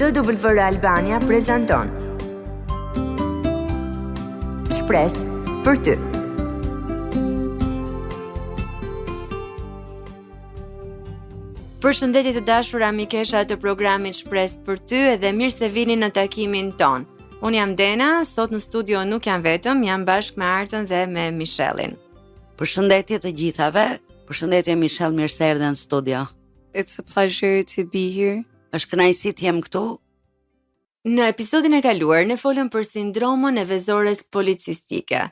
TWR Albania prezanton Shpresë për ty. Përshëndetje të dashura mikesha të programit Shpresë për ty edhe mirë se vini në takimin ton. Unë jam Dena, sot në studio nuk jam vetëm, jam bashkë me Artën dhe me Michelin. Përshëndetje të gjithave, përshëndetje Michel, mirë se erdhe në studio. It's a pleasure to be here. Është kënaqësi të jem këtu. Në episodin e kaluar ne folëm për sindromën e vezores policistike.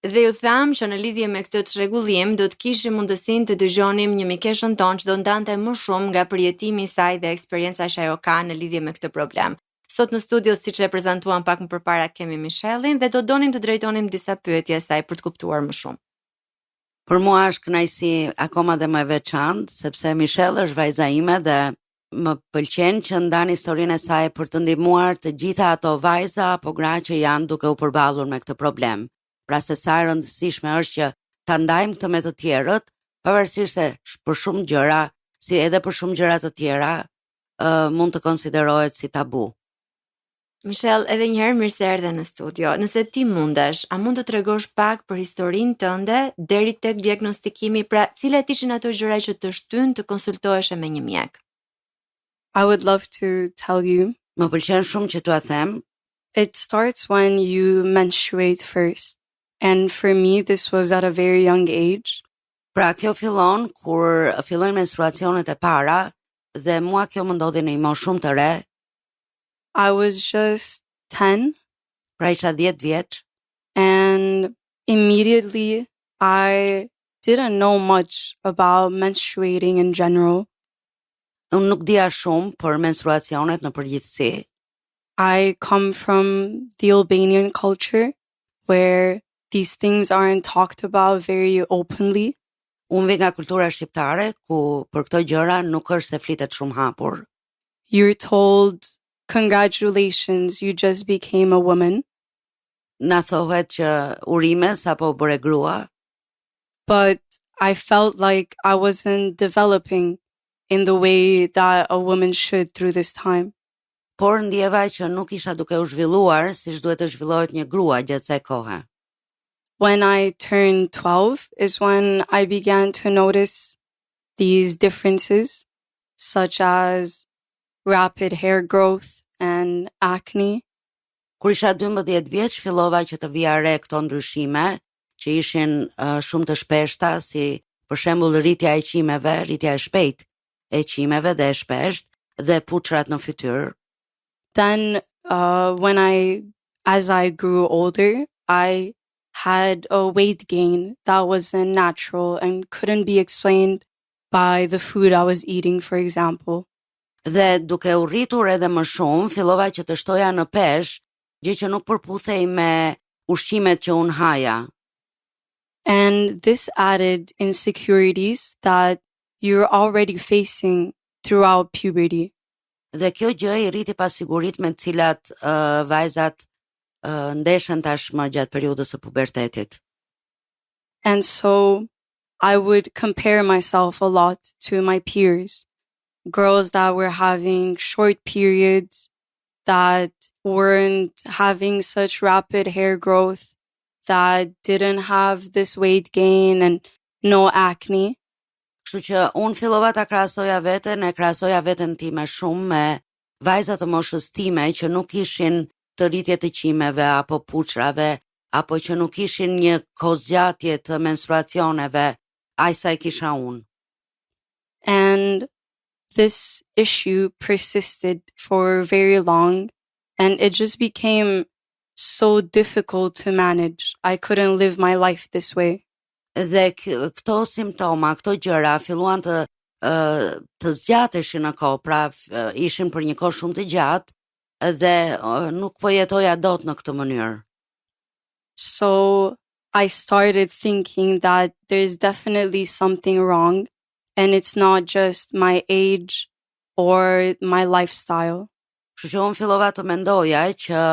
Dhe ju tham që në lidhje me këtë çrregullim do të kishim mundësinë të dëgjonim një mikeshën tonë që do ndante më shumë nga përjetimi i saj dhe eksperienca që ajo ka në lidhje me këtë problem. Sot në studio, siç e prezantuam pak më përpara, kemi Michelin dhe do donim të drejtonim disa pyetje saj për të kuptuar më shumë. Për mua është kënaqësi akoma dhe më e veçantë, sepse Michel është vajza ime dhe më pëlqen që ndan historinë e saj për të ndihmuar të gjitha ato vajza apo gra që janë duke u përballur me këtë problem. Pra se sa e rëndësishme është që ta ndajmë këtë me të tjerët, pavarësisht se për shumë gjëra, si edhe për shumë gjëra të tjera, mund të konsiderohet si tabu. Michel, edhe njëherë mirë se erdhe në studio. Nëse ti mundesh, a mund të tregosh pak për historinë tënde deri tek diagnostikimi, pra cilat ishin ato gjëra që të shtyn të konsultohesh me një mjek? I would love to tell you. Më pëlqen shumë që t'ua them. It starts when you menstruate first. And for me, this was at a very young age. Pra kjo fillon kur fillojnë menstruacionet e para dhe mua kjo më ndodhi në një moshë shumë të re. I was just 10. Pra isha 10 vjeç. And immediately I didn't know much about menstruating in general. Unë nuk dija shumë për menstruacionet në përgjithësi. I come from the Albanian culture where these things aren't talked about very openly. Unë vi nga kultura shqiptare ku për këto gjëra nuk është se flitet shumë hapur. You're told, congratulations, you just became a woman. Na thohet që urime sapo u bëre grua. But I felt like I wasn't developing in the way that a woman should through this time. Por ndjeva që nuk isha duke u zhvilluar siç duhet të zhvillohet një grua gjatë kësaj kohe. When I turned 12 is when I began to notice these differences, such as rapid hair growth and acne. Kur isha 12 vjeç, fillova që të vija re këto ndryshime, që ishin shumë të shpeshta, si për shembull rritja e qimeve, rritja e shpejtë e qimeve dhe e shpesht, dhe puçrat në fytyrë. Then, as I grew older, I had a weight gain that wasn't natural and couldn't be explained by the food I was eating, for example. Dhe duke u rritur edhe më shumë, fillova që të shtoja në peshë, gjë që nuk përputhej me ushqimet që unë haja. And this added insecurities that you're already facing throughout puberty. Dhe kjo gjë i rriti pasigurit me cilat vajzat ndeshen tashmë gjatë periudhës së pubertetit. And so I would compare myself a lot to my peers, girls that were having short periods, that weren't having such rapid hair growth, that didn't have this weight gain and no acne. Kështu që unë fillova ta krahasoja veten time shumë me vajzat të moshës time që nuk ishin të rritje të qimeve apo puçrave, apo që nuk ishin një kozgjatje të menstruacioneve, aq sa e kisha unë. And this issue persisted for very long, and it just became so difficult to manage. I couldn't live my life this way. Dhe këto simptoma, këto gjëra filluan të zgjateshin në kohë, pra ishin për një kohë shumë të gjatë dhe nuk po jetoja dot në këtë mënyrë. So I started thinking that there's definitely something wrong, and it's not just my age or my lifestyle. Kështu që unë fillova të mendoja që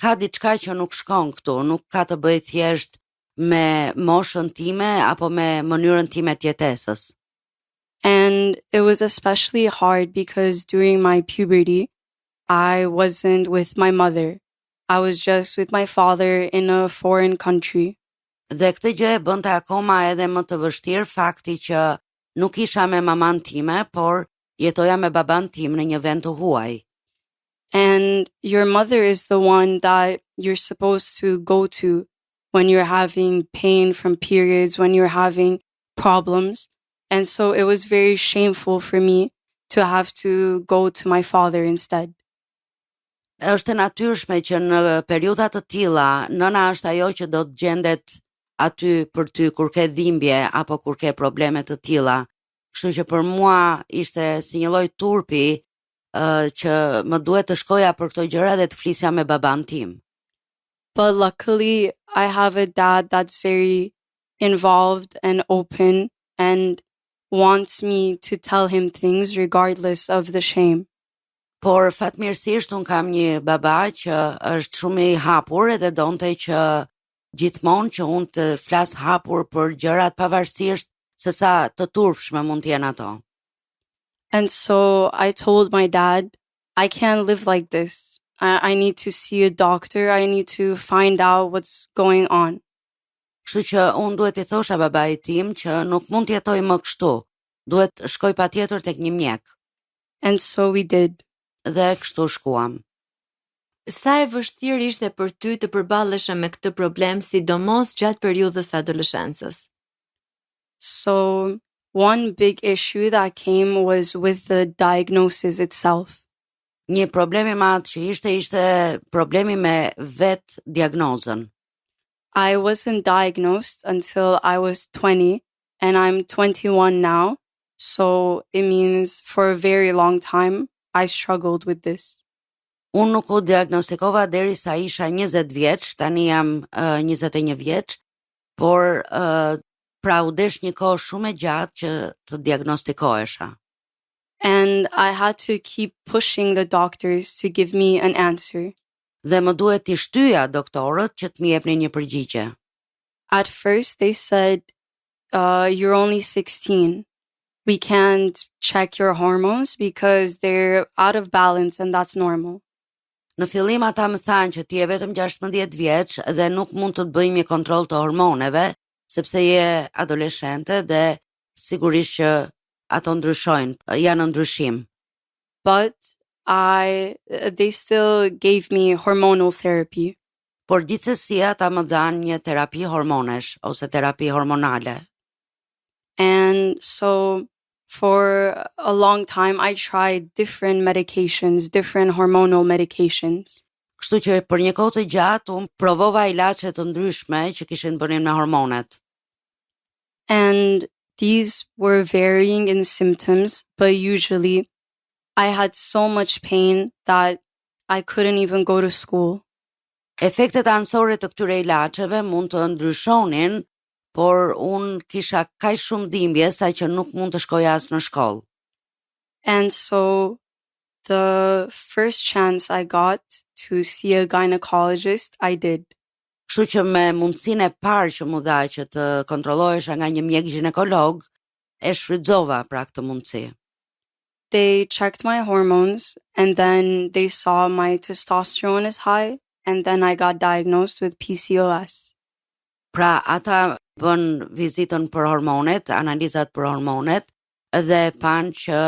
ka diçka që nuk shkon këtu, nuk ka të bëjë thjesht me moshën time apo me mënyrën time të jetesës. And it was especially hard because during my puberty, I wasn't with my mother. I was just with my father in a foreign country. Dhe këtë gjë e bënte akoma edhe më të vështirë fakti që nuk isha me maman time, por jetoja me baban tim në një vend të huaj. And your mother is the one that you're supposed to go to when you're having pain from periods, when you're having problems. And so it was very shameful for me to have to go to my father instead. Është e natyrshme që në periudha të tilla, nëna është ajo që do të gjendet aty për ty kur ke dhimbje apo kur ke probleme të tilla. Kështu që për mua ishte si një lloj turpi që më duhet të shkoja për këto gjëra dhe të flisja me baban tim. But luckily, I have a dad that's very involved and open and wants me to tell him things regardless of the shame. Por fatmirësisht unë kam një baba që është shumë i hapur edhe donte që gjithmonë që unë të flas hapur për gjërat pavarësisht se sa të turpshme mund të jenë ato. And so I told my dad, I can't live like this. I need to see a doctor. I need to find out what's going on. Kështu që unë duhet I thosha babait tim që nuk mund të jetoj më kështu. Duhet shkoj patjetër tek një mjek. And so we did. Dhe kështu shkuam. Sa e vështirë ishte për ty të përballesh me këtë problem, sidomos gjatë periudhës adoleshencës? So one big issue that came was with the diagnosis itself. Një problem I madh që ishte problemi me vet diagnozën. I wasn't diagnosed until I was 20 and I'm 21 now. So it means for a very long time I struggled with this. Unë nuk u diagnostikova derisa isha 20 vjeç, tani jam 21 vjeç, por pra u desh një kohë shumë e gjatë që të diagnostikohesha. And I had to keep pushing the doctors to give me an answer. Dhe më duhet t'i shtyja doktorët që të më jepnin një përgjigje. At first they said, you're only 16. We can't check your hormones because they're out of balance and that's normal. Në fillim ata më thanë që ti je vetëm 16 vjeç dhe nuk mund të bëjmë një kontroll të hormoneve, sepse je adoleshente dhe sigurisht që ato ndryshojnë, janë ndryshim. But they still gave me hormonal therapy. Por gjithsesi ata më dhanë një terapi hormonesh ose terapi hormonale. And so for a long time I tried different medications, different hormonal medications. Kështu që për një kohë të gjatë unë provova ilaçe të ndryshme që kishin bënim me hormonet. And these were varying in symptoms, but usually I had so much pain that I couldn't even go to school. Efektet anësore të këtyre ilaçeve mund të ndryshonin, por unë kisha kaq shumë dhimbje sa që nuk mund të shkoja as në shkollë. And so the first chance I got to see a gynecologist, I did. Kështu që me mundësinë e parë që mu dha që të kontrollohesha nga një mjek ginekolog, e shfrytëzova pra këtë mundësi. They checked my hormones and then they saw my testosterone is high and then I got diagnosed with PCOS. Pra ata bën vizitën për hormonet, analizat për hormonet dhe panë që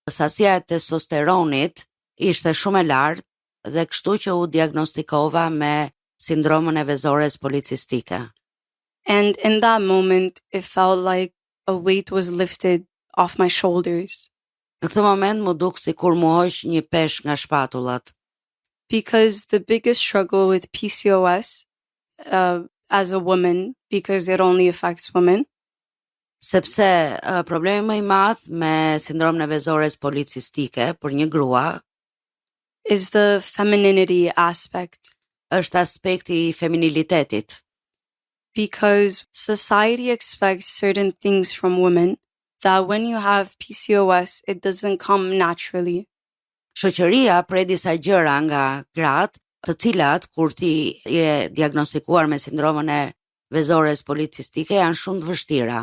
sasia e testosteronit ishte shumë e lartë dhe kështu që u diagnostikova me sindromën e vezores policistike. And in that moment, it felt like a weight was lifted off my shoulders. Në këtë moment më duk si kur mu hoq një pesh nga shpatullat. Because the biggest struggle with PCOS as a woman, because it only affects women, Sepse problemi më I madh me sindromën e vezores policistike për një grua is the femininity aspect. është aspekti I feminilitetit. Because society expects certain things from women that when you have PCOS, it doesn't come naturally. Shoqëria prej disa gjëra nga gratë, të cilat kur ti je diagnostikuar me sindromën e vezores policistike janë shumë të vështira.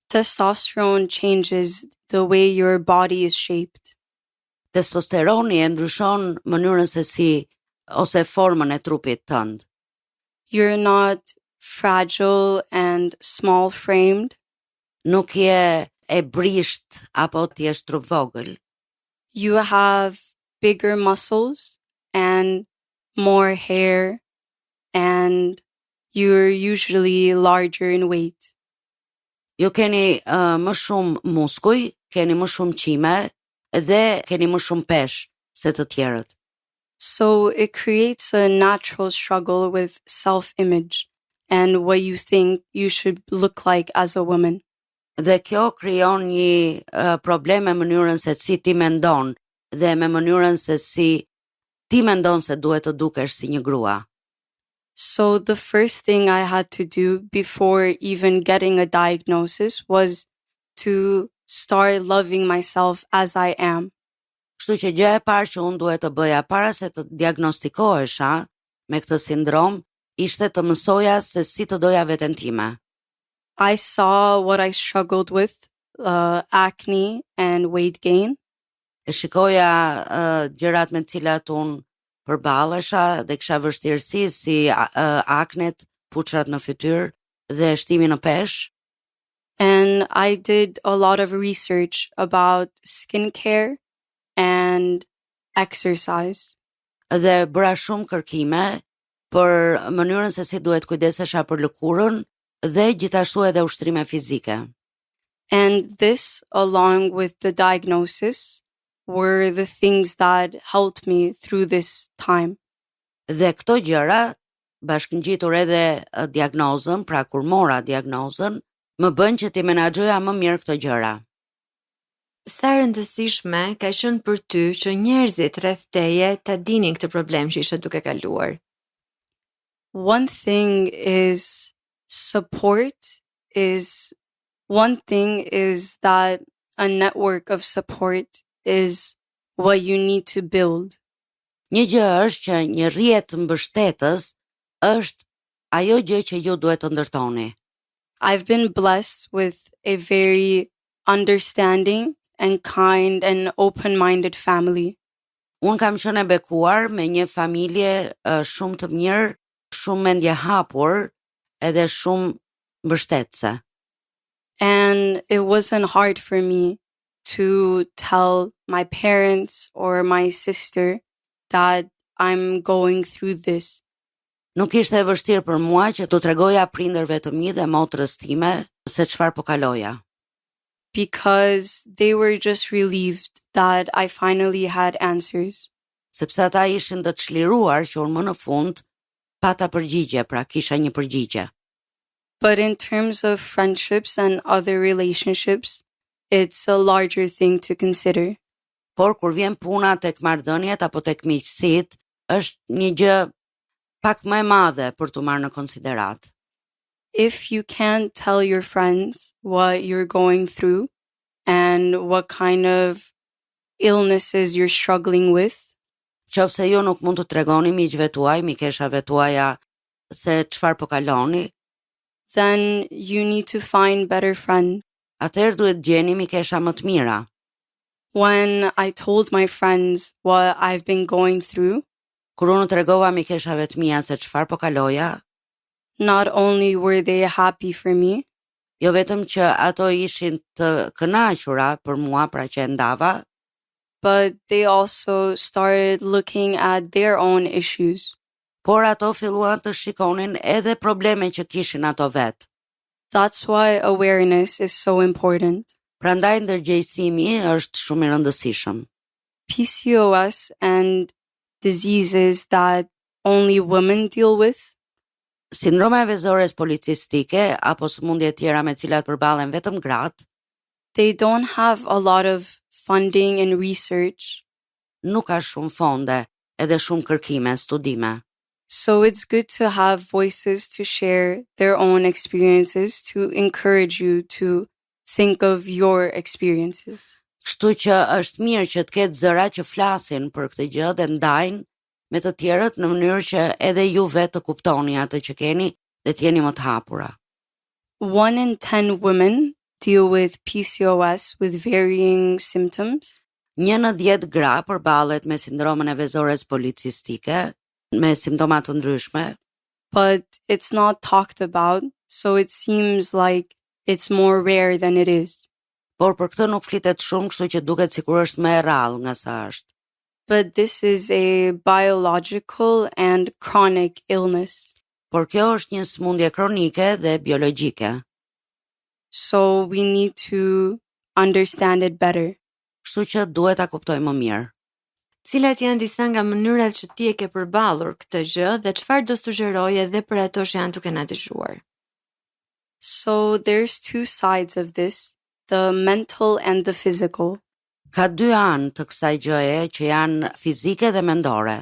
Testosterone changes the way your body is shaped. testosteroni e ndryshon mënyrën se si ose formën e trupit tënd. You're not fragile and small framed. Nuk je e brisht apo ti je trup vogël. You have bigger muscles and more hair, and you're usually larger in weight. Ju keni më shumë muskuj, keni më shumë qime dhe keni më shumë peshë se të tjerët. So it creates a natural struggle with self-image and what you think you should look like as a woman. Dhe kjo krijon një problem me mënyrën se si ti mendon dhe me mënyrën se si ti mendon se duhet të dukesh si një grua. So the first thing I had to do before even getting a diagnosis was to start loving myself as I am. Kështu që gjë e parë që unë duhet të bëja para se të diagnostikohesha me këtë sindrom, ishte të mësoja se si të doja veten time. I saw what I struggled with, acne and weight gain. E shikoja gjërat me të cilat unë përballesha dhe kisha vështirësi si aknet, puçrat në fytyrë dhe shtimi në peshë. And I did a lot of research about skincare and exercise. Dhe bëra shumë kërkime për mënyrën se si duhet kujdesesha për lëkurën dhe gjithashtu edhe ushtrime fizike. And this, along with the diagnosis, were the things that helped me through this time. Dhe këto gjëra, bashkëngjitur edhe diagnozën, pra kur mora diagnozën, më bën që ti menaxhoja më mirë këto gjëra. Sa rëndësishme ka qenë për ty që njerëzit rreth teje ta dinin këtë problem që ishe duke kaluar? One thing is that a network of support is what you need to build. Një gjë është që një rrjet mbështetës është ajo gjë që ju duhet të ndërtoni. I've been blessed with a very understanding and kind and open-minded family. Unë kam qenë e bekuar me një familje shumë të mirë, shumë mendje hapur edhe shumë mbështetëse. And it wasn't hard for me to tell my parents or my sister that I'm going through this. Nuk ishte e vështirë për mua që t'u tregoja prindërve të mi dhe motrës time se çfarë po kaloja. Because they were just relieved that I finally had answers. Sepse ata ishin të çliruar që unë më në fund pata përgjigje, pra kisha një përgjigje. But in terms of friendships and other relationships, it's a larger thing to consider. Por kur vjen puna tek marrëdhëniet apo tek miqësitë, është një gjë pak më e madhe për t'u marrë në konsiderat. If you can't tell your friends what you're going through and what kind of illnesses you're struggling with, Qofse ju nuk mund të tregoni miqve tuaj, mikeshave tuaja se çfarë po kaloni, then you need to find better friends. atëherë duhet gjeni mikesha më të mira. When I told my friends what I've been going through, Kur unë tregova mikeshave të mia se çfarë po kaloja, not only were they happy for me, jo vetëm që ato ishin të kënaqura për mua pra që e ndava, but they also started looking at their own issues. por ato filluan të shikonin edhe probleme që kishin ato vetë. That's why awareness is so important. Prandaj ndërgjegjësimi është shumë i rëndësishëm. PCOS and diseases that only women deal with, Sindroma e vezores policistike apo sëmundje tjera me cilat përballen vetëm gratë, they don't have a lot of funding and research. nuk ka shumë fonde edhe shumë kërkime, studime. So it's good to have voices to share their own experiences to encourage you to think of your experiences. Kështu që është mirë që të ketë zëra që flasin për këtë gjë dhe ndajnë me të tjerët në mënyrë që edhe ju vetë të kuptoni atë që keni dhe të jeni më të hapura. 1 in 10 women deal with PCOS with varying symptoms. 1 në 10 gra përballet me sindromën e vezores policistike, me simptoma të ndryshme, but it's not talked about, so it seems like it's more rare than it is. por për këtë nuk flitet shumë, kështu që duket sikur është më e rrallë nga sa është. But this is a biological and chronic illness. Por kjo është një sëmundje kronike dhe biologjike, So we need to understand it better. kështu që duhet ta kuptojmë më mirë. Cilat janë disa nga mënyrat që ti e ke përballur këtë gjë dhe çfarë do sugjeroje edhe për ato që janë duke na dëgjuar? So there's two sides of this, the mental and the physical. Ka dy anë të kësaj gjëje që janë fizike dhe mendore.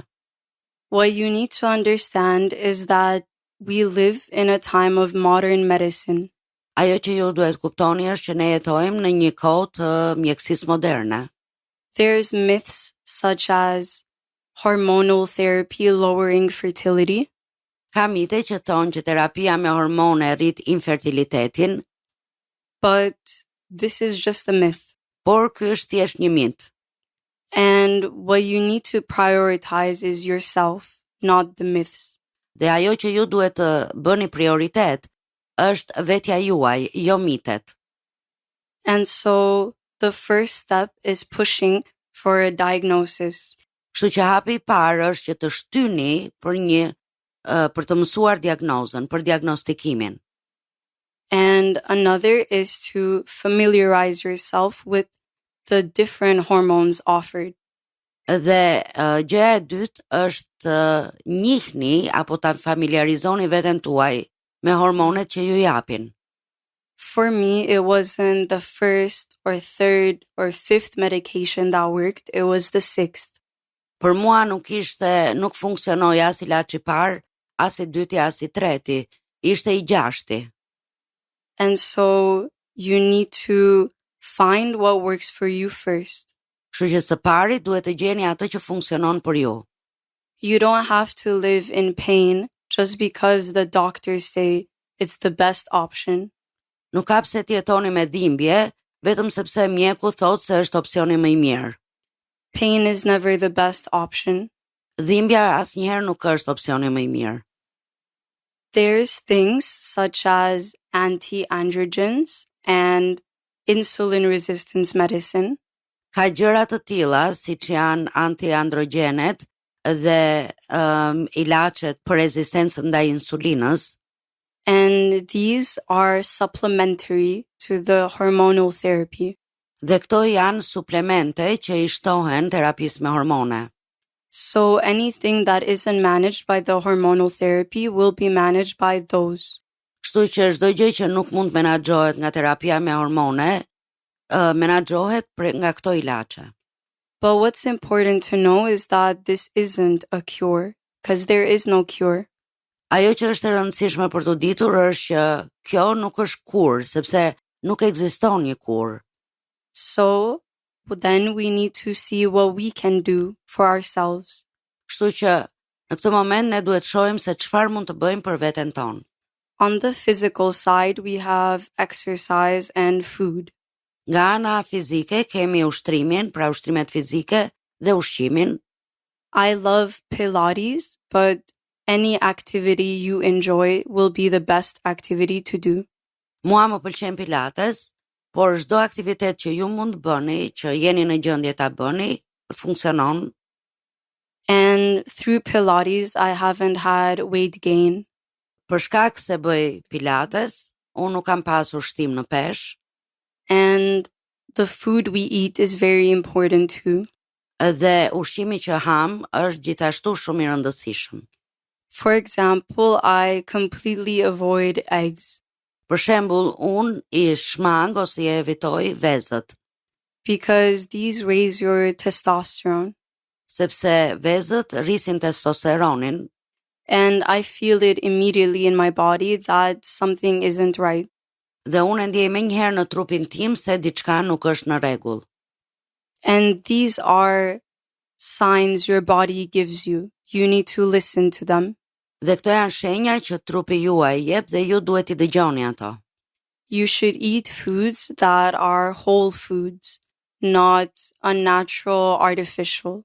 What you need to understand is that we live in a time of modern medicine. Ajo që ju duhet kuptoni është që ne jetojmë në një kohë të mjekësisë moderne. There's myths such as hormonal therapy lowering fertility, Ka mite që thonë që terapia me hormone rrit infertilitetin, but this is just a myth. por ky është thjesht një mit. And what you need to prioritize is yourself, not the myths. Dhe ajo që ju duhet të bëni prioritet është vetja juaj, jo mitet. And so the first step is pushing for a diagnosis. Kështu që hapi i parë është që të shtyni për të mësuar diagnozën, për diagnostikimin. And another is to familiarize yourself with the different hormones offered. Dhe gjëja e dytë është njihni apo ta familiarizoni veten tuaj me hormonet që ju japin. For me, it wasn't the first or third or fifth medication that worked, it was the sixth. Për mua nuk funksionoi as ilaçi i parë, as i dyti, as i treti, ishte i gjashti. And so you need to find what works for you first. Kështu që së pari duhet të gjeni atë që funksionon për ju. You don't have to live in pain just because the doctors say it's the best option. Nuk ka pse të jetoni me dhimbje, vetëm sepse mjeku thotë se është opsioni më i mirë. Pain is never the best option. Dhimbja asnjëherë nuk është opsioni më i mirë. There's things such as anti-androgens and insulin resistance medicine. Ka gjëra të tilla siç janë antiandrogenet dhe ilaçet për rezistencën ndaj insulinës, And these are supplementary to the hormonal therapy. dhe këto janë suplemente që i shtohen terapisë me hormone. So anything that isn't managed by the hormonal therapy will be managed by those. Kështu që çdo gjë që nuk mund menaxhohet nga terapia me hormone, menaxhohet nga këto ilaçe. But what's important to know is that this isn't a cure, because there is no cure. Ajo që është e rëndësishme për të ditur është që kjo nuk është kur, sepse nuk ekziston një kur. So then we need to see what we can do for ourselves. Kështu që në këtë moment ne duhet shohim se çfarë mund të bëjmë për veten tonë. On the physical side, we have exercise and food. Nga ana fizike kemi ushtrimin, pra ushtrimet fizike dhe ushqimin. I love Pilates, but any activity you enjoy will be the best activity to do. Mua më pëlqen pilates, por çdo aktivitet që ju mund bëni, që jeni në gjendje ta bëni, funksionon. And through Pilates, I haven't had weight gain. Për shkak se bëj pilates, unë nuk kam pasur shtim në peshë, And the food we eat is very important too. dhe ushqimi që ham është gjithashtu shumë i rëndësishëm. For example, I completely avoid eggs Për shembull, unë i shmang ose i evitoj vezët, because these raise your testosterone. sepse vezët rrisin testosteronin And I feel it immediately in my body that something isn't right. dhe unë e ndjej menjëherë në trupin tim se diçka nuk është në rregull. And these are signs your body gives you. You need to listen to them. Dhe këto janë shenja që trupi juaj jep dhe ju duhet i dëgjoni ato. You should eat foods that are whole foods, not unnatural, artificial.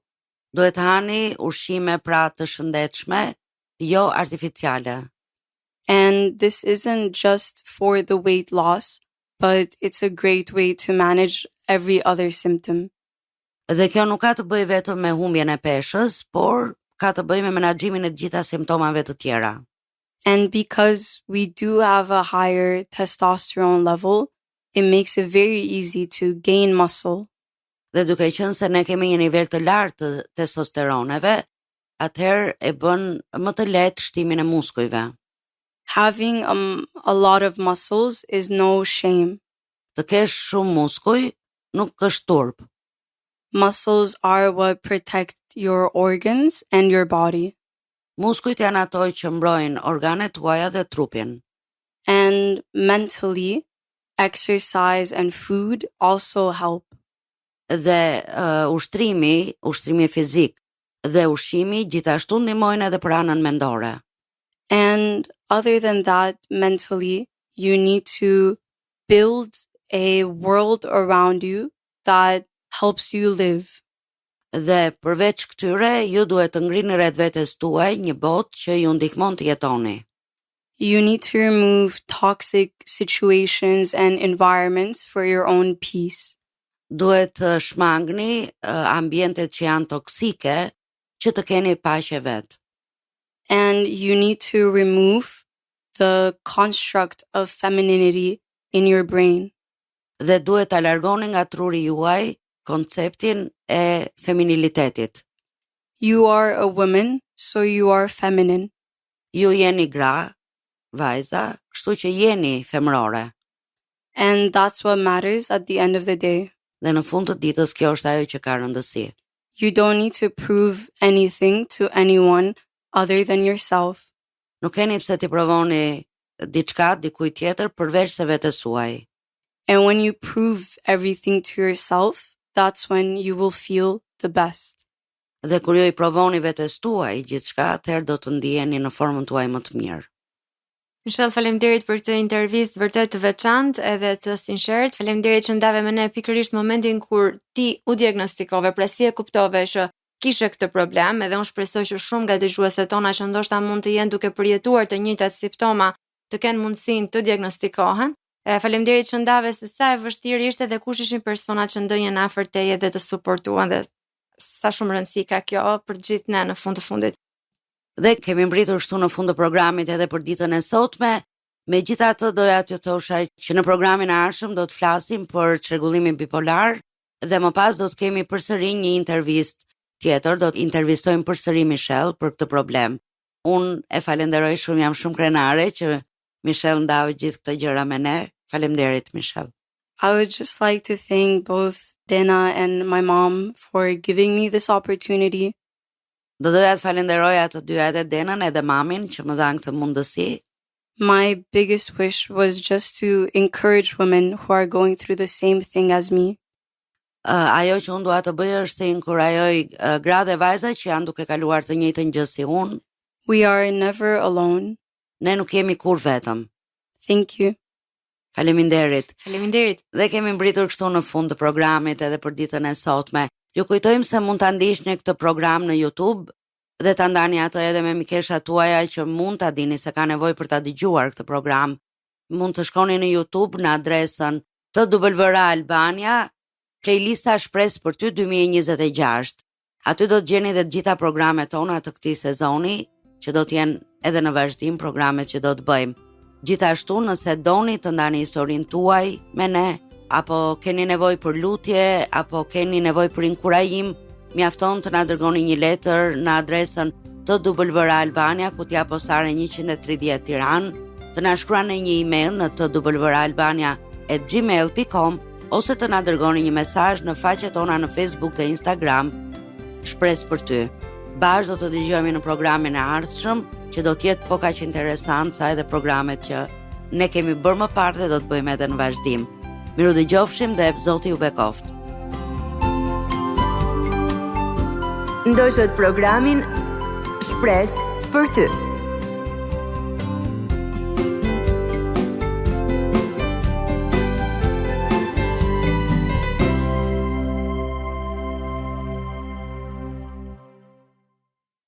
Duhet hani ushqime pra të shëndetshme, jo artificiale. And this isn't just for the weight loss, but it's a great way to manage every other symptom. Dhe kjo nuk ka të bëjë vetëm me humbjen e peshës, por ka të bëjë me menaxhimin e të gjitha simptomave të tjera. And because we do have a higher testosterone level, it makes it very easy to gain muscle. Dhe duke qenë se ne kemi një nivel të lartë të testosteroneve, atëherë e bën më të lehtë shtimin e muskujve. Having a lot of muscles is no shame. Të kesh shumë muskuj nuk është turp. Muscles are what protect your organs and your body. Muskujt janë ato që mbrojnë organet tuaja dhe trupin. And mentally, exercise and food also help. Dhe ushtrimi fizik dhe ushqimi gjithashtu ndihmojnë edhe për anën mendore. And other than that, mentally, you need to build a world around you that helps you live. Dhe përveç këtyre, ju duhet të ngrini rreth vetes tuaj një botë që ju ndihmon të jetoni. You need to remove toxic situations and environments for your own peace. Duhet të shmangni ambientet që janë toksike që të keni paqe vet. And you need to remove the construct of femininity in your brain. Dhe duhet ta largoni nga truri juaj konceptin e feminilitetit. You are a woman, so you are feminine. Ju jeni gra, vajza, kështu që jeni femërore. And that's what matters at the end of the day. Dhe në fund të ditës kjo është ajo që ka rëndësi. You don't need to prove anything to anyone other than yourself. Nuk keni pse t'i provoni diçka dikujt tjetër përveç se vetes suaj. And when you prove everything to yourself, that's when you will feel the best. Dhe kur ju I provoni vetes tuaj gjithçka, atëherë do të ndiheni në formën tuaj më të mirë. Michelle, faleminderit për këtë intervistë vërtet të veçantë edhe të sinqertë. Faleminderit që ndave me ne pikërisht momentin kur ti u diagnostikove, pra si e kuptove që kishe këtë problem, edhe unë shpresoj që shumë nga dëgjuesit tona që ndoshta mund të jenë duke përjetuar të njëjtat simptoma të kenë mundësinë të diagnostikohen. Faleminderit që ndave se sa e vështirë ishte dhe kush ishin personat që ndonjën afër teje dhe të suportuan dhe sa shumë rëndësi ka kjo për gjithë ne në fund të fundit. Dhe kemi mbritur shtu në fund të programit edhe për ditën e sotme. Megjithatë doja t'ju thosha që në programin e ardhshëm do të flasim për çrregullimin bipolar dhe më pas do të kemi përsëri një intervistë tjetër, do të intervistojmë përsëri Michelle për këtë problem. Unë e falenderoj shumë, jam shumë krenare që Michelle ndau gjithë këtë gjëra me ne. Faleminderit Michelle. I would just like to thank both Dena and my mom for giving me this opportunity. Do doja të falenderoja të dy edhe Denën edhe mamin që më dhanë këtë mundësi. My biggest wish was just to encourage women who are going through the same thing as me. Ajo që unë dua të bëj është të inkurajoj gra dhe vajza që janë duke kaluar të njëjtën gjë si unë. We are never alone. Ne nuk jemi kur vetëm. Thank you. Faleminderit. Faleminderit. Dhe kemi mbritur kështu në fund të programit edhe për ditën e sotme. Ju kujtojmë se mund ta ndiqni këtë program në YouTube dhe ta ndani atë edhe me mikeshat tuaja që mund ta dini se ka nevojë për ta dëgjuar këtë program. Mund të shkoni në YouTube në adresën TWR Albania, playlista Shpresë për ty 2026. Aty do të gjeni dhe të gjitha programet tona të këtij sezoni, që do të jenë edhe në vazhdim programet që do të bëjmë. Gjithashtu, nëse doni të ndani historinë tuaj me ne, apo keni nevojë për lutje, apo keni nevojë për inkurajim, mjafton të na dërgoni një letër në adresën TWR Albania, kutija postare 130 Tiranë, të na shkruani një email në twralbania@gmail.com ose të na dërgoni një mesazh në faqet tona në Facebook dhe Instagram, Shpresë për ty. Bashkë do të dëgjojmë në programin e ardhshëm, që do të jetë po kaq interesant sa edhe programet që ne kemi bërë më parë dhe do të bëjmë edhe në vazhdim. Miru dëgjofshim dhe Zoti ju bekoft. Ndoshët programin Shpresë për ty.